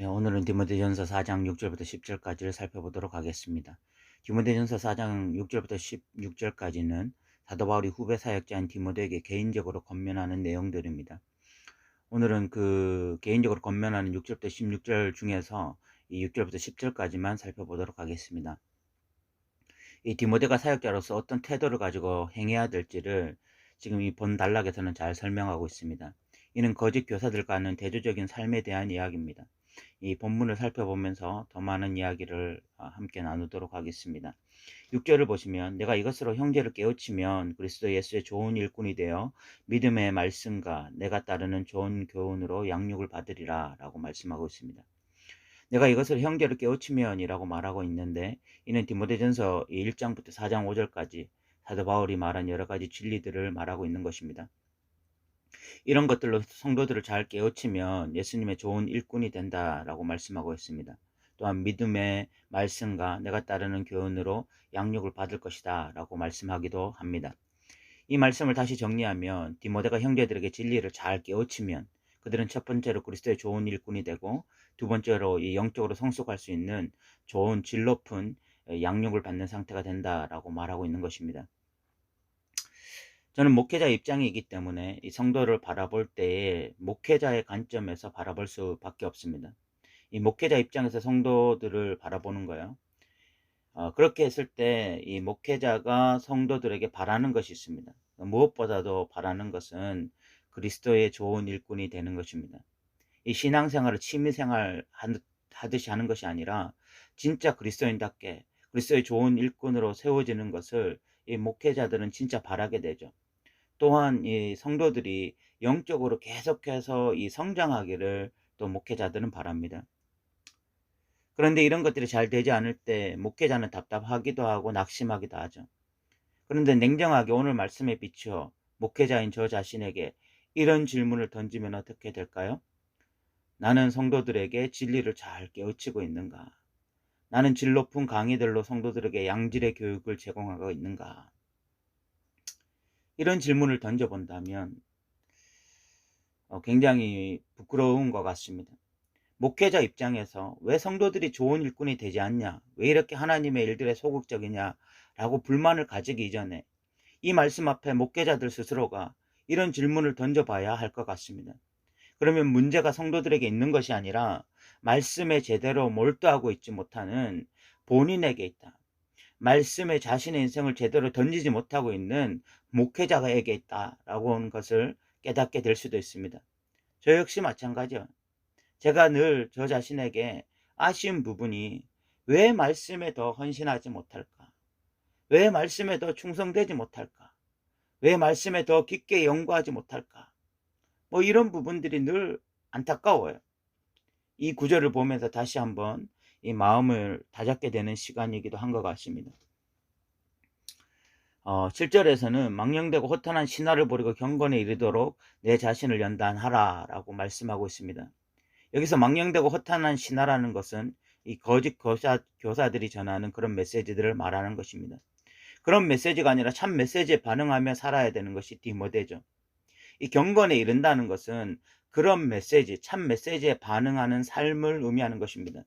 오늘은 디모데전서 4장 6절부터 10절까지를 살펴보도록 하겠습니다. 디모데전서 4장 6절부터 16절까지는 사도 바울이 후배 사역자인 디모데에게 개인적으로 권면하는 내용들입니다. 오늘은 그 개인적으로 권면하는 6절부터 16절 중에서 이 6절부터 10절까지만 살펴보도록 하겠습니다. 이 디모데가 사역자로서 어떤 태도를 가지고 행해야 될지를 지금 이 본 단락에서는 잘 설명하고 있습니다. 이는 거짓 교사들과는 대조적인 삶에 대한 이야기입니다. 이 본문을 살펴보면서 더 많은 이야기를 함께 나누도록 하겠습니다. 6절을 보시면 내가 이것으로 형제를 깨우치면 그리스도 예수의 좋은 일꾼이 되어 믿음의 말씀과 내가 따르는 좋은 교훈으로 양육을 받으리라 라고 말씀하고 있습니다. 내가 이것을 형제를 깨우치면이라고 말하고 있는데 이는 디모데전서 1장부터 4장 5절까지 사도 바울이 말한 여러 가지 진리들을 말하고 있는 것입니다. 이런 것들로 성도들을 잘 깨우치면 예수님의 좋은 일꾼이 된다라고 말씀하고 있습니다. 또한 믿음의 말씀과 내가 따르는 교훈으로 양육을 받을 것이다 라고 말씀하기도 합니다. 이 말씀을 다시 정리하면 디모데가 형제들에게 진리를 잘 깨우치면 그들은 첫 번째로 그리스도의 좋은 일꾼이 되고 두 번째로 이 영적으로 성숙할 수 있는 좋은 질 높은 양육을 받는 상태가 된다라고 말하고 있는 것입니다. 저는 목회자 입장이기 때문에 이 성도를 바라볼 때에 목회자의 관점에서 바라볼 수밖에 없습니다. 이 목회자 입장에서 성도들을 바라보는 거예요. 그렇게 했을 때 이 목회자가 성도들에게 바라는 것이 있습니다. 무엇보다도 바라는 것은 그리스도의 좋은 일꾼이 되는 것입니다. 이 신앙생활을 취미생활 하듯이 하는 것이 아니라 진짜 그리스도인답게 그리스도의 좋은 일꾼으로 세워지는 것을 이 목회자들은 진짜 바라게 되죠. 또한 이 성도들이 영적으로 계속해서 이 성장하기를 또 목회자들은 바랍니다. 그런데 이런 것들이 잘 되지 않을 때 목회자는 답답하기도 하고 낙심하기도 하죠. 그런데 냉정하게 오늘 말씀에 비추어 목회자인 저 자신에게 이런 질문을 던지면 어떻게 될까요? 나는 성도들에게 진리를 잘 깨우치고 있는가? 나는 질 높은 강의들로 성도들에게 양질의 교육을 제공하고 있는가? 이런 질문을 던져본다면 굉장히 부끄러운 것 같습니다. 목회자 입장에서 왜 성도들이 좋은 일꾼이 되지 않냐? 왜 이렇게 하나님의 일들에 소극적이냐? 라고 불만을 가지기 이전에 이 말씀 앞에 목회자들 스스로가 이런 질문을 던져봐야 할 것 같습니다. 그러면 문제가 성도들에게 있는 것이 아니라 말씀에 제대로 몰두하고 있지 못하는 본인에게 있다. 말씀에 자신의 인생을 제대로 던지지 못하고 있는 목회자에게 있다라고 하는 것을 깨닫게 될 수도 있습니다. 저 역시 마찬가지요. 제가 늘 저 자신에게 아쉬운 부분이 왜 말씀에 더 헌신하지 못할까? 왜 말씀에 더 충성되지 못할까? 왜 말씀에 더 깊게 연구하지 못할까? 뭐 이런 부분들이 늘 안타까워요. 이 구절을 보면서 다시 한번 이 마음을 다잡게 되는 시간이기도 한 것 같습니다. 7절에서는 망령되고 허탄한 신화를 버리고 경건에 이르도록 내 자신을 연단하라 라고 말씀하고 있습니다. 여기서 망령되고 허탄한 신화라는 것은 이 거짓 교사들이 전하는 그런 메시지들을 말하는 것입니다. 그런 메시지가 아니라 참 메시지에 반응하며 살아야 되는 것이 디모데죠. 이 경건에 이른다는 것은 그런 메시지, 참 메시지에 반응하는 삶을 의미하는 것입니다.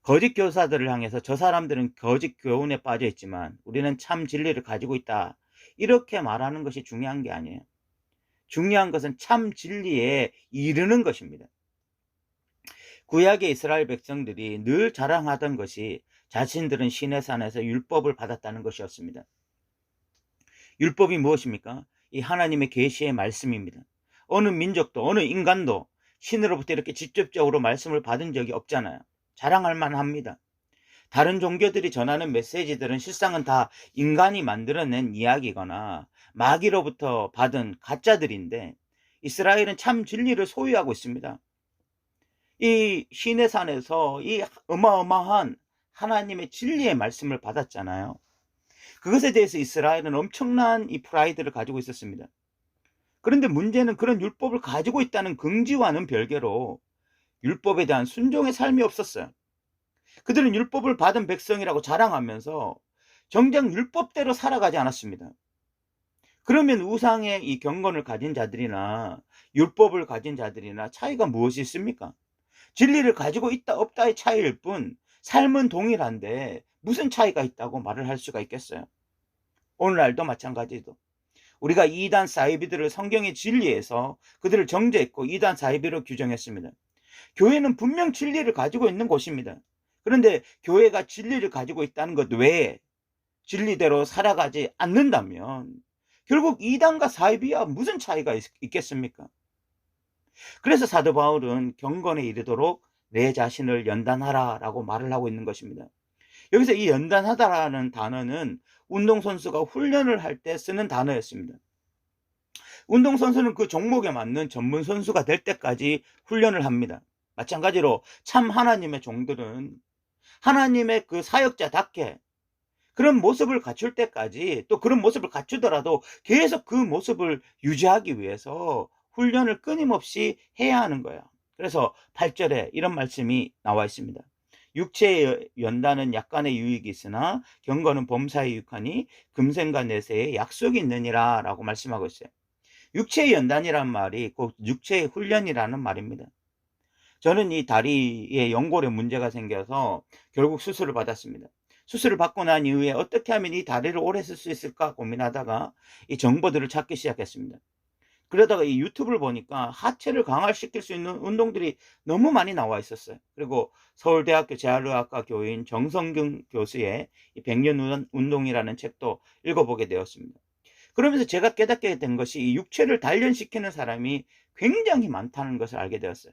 거짓 교사들을 향해서 저 사람들은 거짓 교훈에 빠져 있지만 우리는 참 진리를 가지고 있다. 이렇게 말하는 것이 중요한 게 아니에요. 중요한 것은 참 진리에 이르는 것입니다. 구약의 이스라엘 백성들이 늘 자랑하던 것이 자신들은 시내산에서 율법을 받았다는 것이었습니다. 율법이 무엇입니까? 이 하나님의 계시의 말씀입니다. 어느 민족도 어느 인간도 신으로부터 이렇게 직접적으로 말씀을 받은 적이 없잖아요. 자랑할 만합니다. 다른 종교들이 전하는 메시지들은 실상은 다 인간이 만들어낸 이야기거나 마귀로부터 받은 가짜들인데 이스라엘은 참 진리를 소유하고 있습니다. 이 시내산에서 이 어마어마한 하나님의 진리의 말씀을 받았잖아요. 그것에 대해서 이스라엘은 엄청난 이 프라이드를 가지고 있었습니다. 그런데 문제는 그런 율법을 가지고 있다는 긍지와는 별개로 율법에 대한 순종의 삶이 없었어요. 그들은 율법을 받은 백성이라고 자랑하면서 정작 율법대로 살아가지 않았습니다. 그러면 우상의 이 경건을 가진 자들이나 율법을 가진 자들이나 차이가 무엇이 있습니까? 진리를 가지고 있다 없다의 차이일 뿐 삶은 동일한데 무슨 차이가 있다고 말을 할 수가 있겠어요? 오늘날도 마찬가지도. 우리가 이단 사이비들을 성경의 진리에서 그들을 정죄했고 이단 사이비로 규정했습니다. 교회는 분명 진리를 가지고 있는 곳입니다. 그런데 교회가 진리를 가지고 있다는 것 외에 진리대로 살아가지 않는다면 결국 이단과 사이비와 무슨 차이가 있겠습니까? 그래서 사도 바울은 경건에 이르도록 내 자신을 연단하라 라고 말을 하고 있는 것입니다. 여기서 이 연단하다라는 단어는 운동선수가 훈련을 할 때 쓰는 단어였습니다. 운동선수는 그 종목에 맞는 전문 선수가 될 때까지 훈련을 합니다. 마찬가지로 참 하나님의 종들은 하나님의 그 사역자답게 그런 모습을 갖출 때까지, 또 그런 모습을 갖추더라도 계속 그 모습을 유지하기 위해서 훈련을 끊임없이 해야 하는 거예요. 그래서 8절에 이런 말씀이 나와 있습니다. 육체의 연단은 약간의 유익이 있으나 경건은 범사에 유익하니 금생과 내세에 약속이 있느니라 라고 말씀하고 있어요. 육체의 연단이란 말이 곧 육체의 훈련이라는 말입니다. 저는 이 다리에 연골에 문제가 생겨서 결국 수술을 받았습니다. 수술을 받고 난 이후에 어떻게 하면 이 다리를 오래 쓸 수 있을까 고민하다가 이 정보들을 찾기 시작했습니다. 그러다가 이 유튜브를 보니까 하체를 강화시킬 수 있는 운동들이 너무 많이 나와 있었어요. 그리고 서울대학교 재활의학과 교인 정성균 교수의 이 100년 운동이라는 책도 읽어보게 되었습니다. 그러면서 제가 깨닫게 된 것이 이 육체를 단련시키는 사람이 굉장히 많다는 것을 알게 되었어요.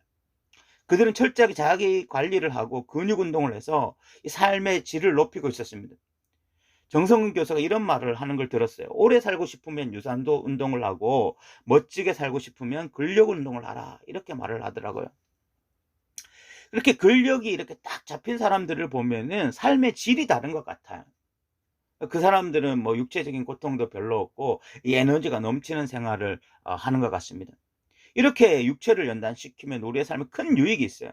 그들은 철저하게 자기 관리를 하고 근육 운동을 해서 이 삶의 질을 높이고 있었습니다. 정성근 교수가 이런 말을 하는 걸 들었어요. 오래 살고 싶으면 유산도 운동을 하고 멋지게 살고 싶으면 근력 운동을 하라. 이렇게 말을 하더라고요. 이렇게 근력이 이렇게 딱 잡힌 사람들을 보면은 삶의 질이 다른 것 같아요. 그 사람들은 뭐 육체적인 고통도 별로 없고 이 에너지가 넘치는 생활을 하는 것 같습니다. 이렇게 육체를 연단시키면 우리의 삶에 큰 유익이 있어요.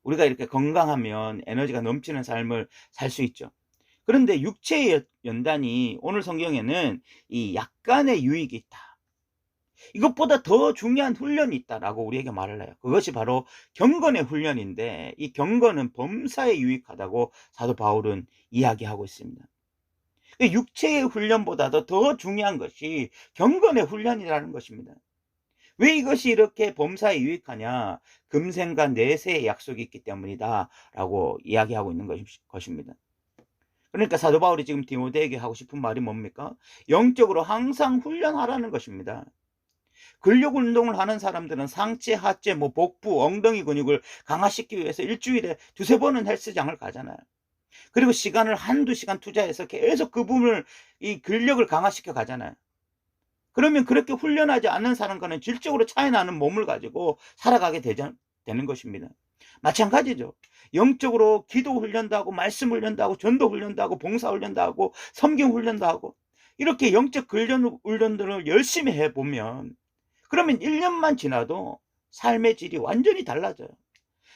우리가 이렇게 건강하면 에너지가 넘치는 삶을 살 수 있죠. 그런데 육체의 연단이 오늘 성경에는 이 약간의 유익이 있다. 이것보다 더 중요한 훈련이 있다라고 우리에게 말을 해요. 그것이 바로 경건의 훈련인데 이 경건은 범사에 유익하다고 사도 바울은 이야기하고 있습니다. 육체의 훈련보다도 더 중요한 것이 경건의 훈련이라는 것입니다. 왜 이것이 이렇게 범사에 유익하냐? 금생과 내세의 약속이 있기 때문이다 라고 이야기하고 있는 것입니다. 그러니까 사도 바울이 지금 디모데에게 하고 싶은 말이 뭡니까? 영적으로 항상 훈련하라는 것입니다. 근력 운동을 하는 사람들은 상체, 하체, 복부, 엉덩이 근육을 강화시키기 위해서 일주일에 두세 번은 헬스장을 가잖아요. 그리고 시간을 한두 시간 투자해서 계속 그 부분을 이 근력을 강화시켜 가잖아요. 그러면 그렇게 훈련하지 않는 사람과는 질적으로 차이 나는 몸을 가지고 살아가게 되는 것입니다. 마찬가지죠. 영적으로 기도 훈련도 하고 말씀 훈련도 하고 전도 훈련도 하고 봉사 훈련도 하고 섬김 훈련도 하고 이렇게 영적 훈련들을 열심히 해보면 그러면 1년만 지나도 삶의 질이 완전히 달라져요.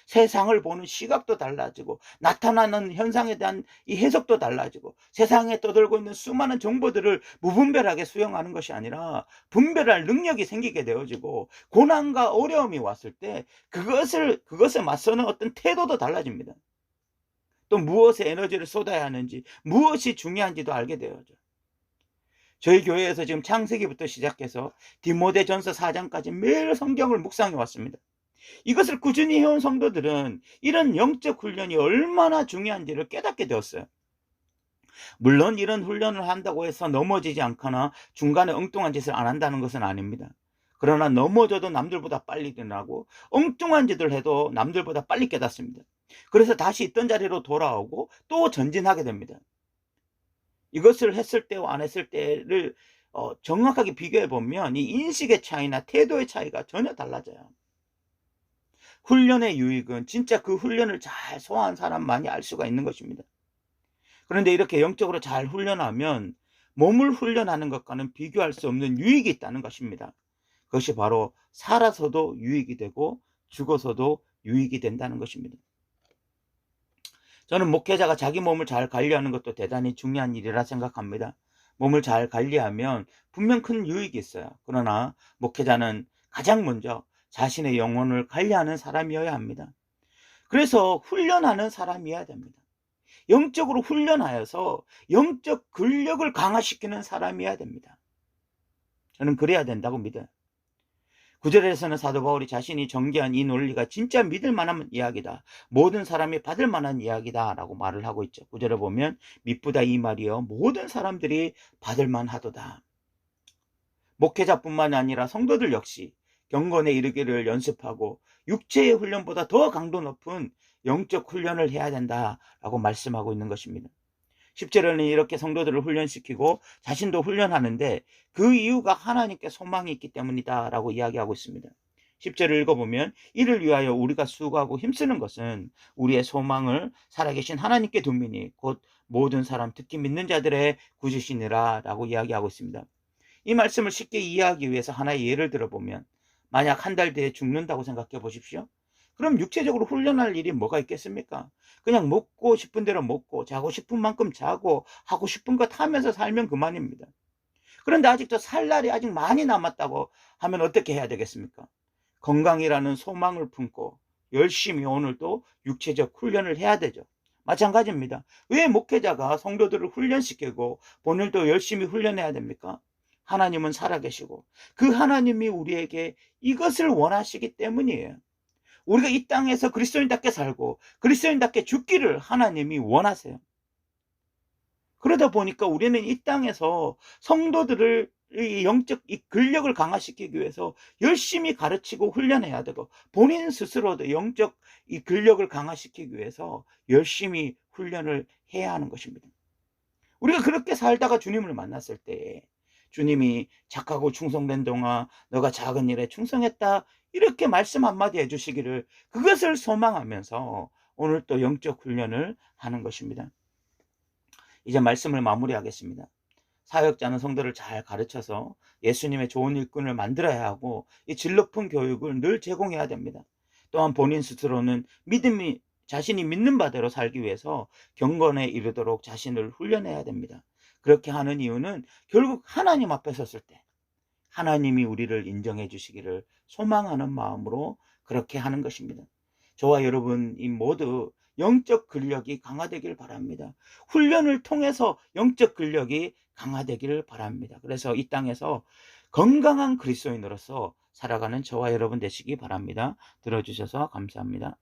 세상을 보는 시각도 달라지고 나타나는 현상에 대한 이 해석도 달라지고 세상에 떠돌고 있는 수많은 정보들을 무분별하게 수용하는 것이 아니라 분별할 능력이 생기게 되어지고 고난과 어려움이 왔을 때 그것에 맞서는 어떤 태도도 달라집니다. 또 무엇에 에너지를 쏟아야 하는지 무엇이 중요한지도 알게 되어져. 저희 교회에서 지금 창세기부터 시작해서 디모데전서 4장까지 매일 성경을 묵상해 왔습니다. 이것을 꾸준히 해온 성도들은 이런 영적 훈련이 얼마나 중요한지를 깨닫게 되었어요. 물론 이런 훈련을 한다고 해서 넘어지지 않거나 중간에 엉뚱한 짓을 안 한다는 것은 아닙니다. 그러나 넘어져도 남들보다 빨리 일어나고 엉뚱한 짓을 해도 남들보다 빨리 깨닫습니다. 그래서 다시 있던 자리로 돌아오고 또 전진하게 됩니다. 이것을 했을 때와 안 했을 때를 정확하게 비교해 보면 이 인식의 차이나 태도의 차이가 전혀 달라져요. 훈련의 유익은 진짜 그 훈련을 잘 소화한 사람만이 알 수가 있는 것입니다. 그런데 이렇게 영적으로 잘 훈련하면 몸을 훈련하는 것과는 비교할 수 없는 유익이 있다는 것입니다. 그것이 바로 살아서도 유익이 되고 죽어서도 유익이 된다는 것입니다. 저는 목회자가 자기 몸을 잘 관리하는 것도 대단히 중요한 일이라 생각합니다. 몸을 잘 관리하면 분명 큰 유익이 있어요. 그러나 목회자는 가장 먼저 자신의 영혼을 관리하는 사람이어야 합니다. 그래서 훈련하는 사람이어야 됩니다. 영적으로 훈련하여서 영적 근력을 강화시키는 사람이어야 됩니다. 저는 그래야 된다고 믿어요. 9절에서는 사도 바울이 자신이 전개한 이 논리가 진짜 믿을 만한 이야기다. 모든 사람이 받을 만한 이야기다 라고 말을 하고 있죠. 9절에 보면 미쁘다 이 말이여 모든 사람들이 받을 만하도다. 목회자뿐만 아니라 성도들 역시 경건에 이르기를 연습하고 육체의 훈련보다 더 강도 높은 영적 훈련을 해야 된다라고 말씀하고 있는 것입니다. 10절에는 이렇게 성도들을 훈련시키고 자신도 훈련하는데 그 이유가 하나님께 소망이 있기 때문이다 라고 이야기하고 있습니다. 10절을 읽어보면 이를 위하여 우리가 수고하고 힘쓰는 것은 우리의 소망을 살아계신 하나님께 둠이니 곧 모든 사람 특히 믿는 자들의 구주시니라 라고 이야기하고 있습니다. 이 말씀을 쉽게 이해하기 위해서 하나의 예를 들어보면 만약 한 달 뒤에 죽는다고 생각해 보십시오. 그럼 육체적으로 훈련할 일이 뭐가 있겠습니까? 그냥 먹고 싶은 대로 먹고 자고 싶은 만큼 자고 하고 싶은 것 하면서 살면 그만입니다. 그런데 아직도 살 날이 아직 많이 남았다고 하면 어떻게 해야 되겠습니까? 건강이라는 소망을 품고 열심히 오늘도 육체적 훈련을 해야 되죠. 마찬가지입니다. 왜 목회자가 성도들을 훈련시키고 본인도 열심히 훈련해야 됩니까? 하나님은 살아계시고 그 하나님이 우리에게 이것을 원하시기 때문이에요. 우리가 이 땅에서 그리스도인답게 살고 그리스도인답게 죽기를 하나님이 원하세요. 그러다 보니까 우리는 이 땅에서 성도들을 이 영적 이 근력을 강화시키기 위해서 열심히 가르치고 훈련해야 되고 본인 스스로도 영적 이 근력을 강화시키기 위해서 열심히 훈련을 해야 하는 것입니다. 우리가 그렇게 살다가 주님을 만났을 때 주님이 착하고 충성된 동안 너가 작은 일에 충성했다 이렇게 말씀 한마디 해주시기를 그것을 소망하면서 오늘 또 영적 훈련을 하는 것입니다. 이제 말씀을 마무리하겠습니다. 사역자는 성도를 잘 가르쳐서 예수님의 좋은 일꾼을 만들어야 하고 이 질 높은 교육을 늘 제공해야 됩니다. 또한 본인 스스로는 자신이 믿는 바대로 살기 위해서 경건에 이르도록 자신을 훈련해야 됩니다. 그렇게 하는 이유는 결국 하나님 앞에 섰을 때 하나님이 우리를 인정해 주시기를 소망하는 마음으로 그렇게 하는 것입니다. 저와 여러분이 모두 영적 근력이 강화되길 바랍니다. 훈련을 통해서 영적 근력이 강화되기를 바랍니다. 그래서 이 땅에서 건강한 그리스도인으로서 살아가는 저와 여러분 되시기 바랍니다. 들어주셔서 감사합니다.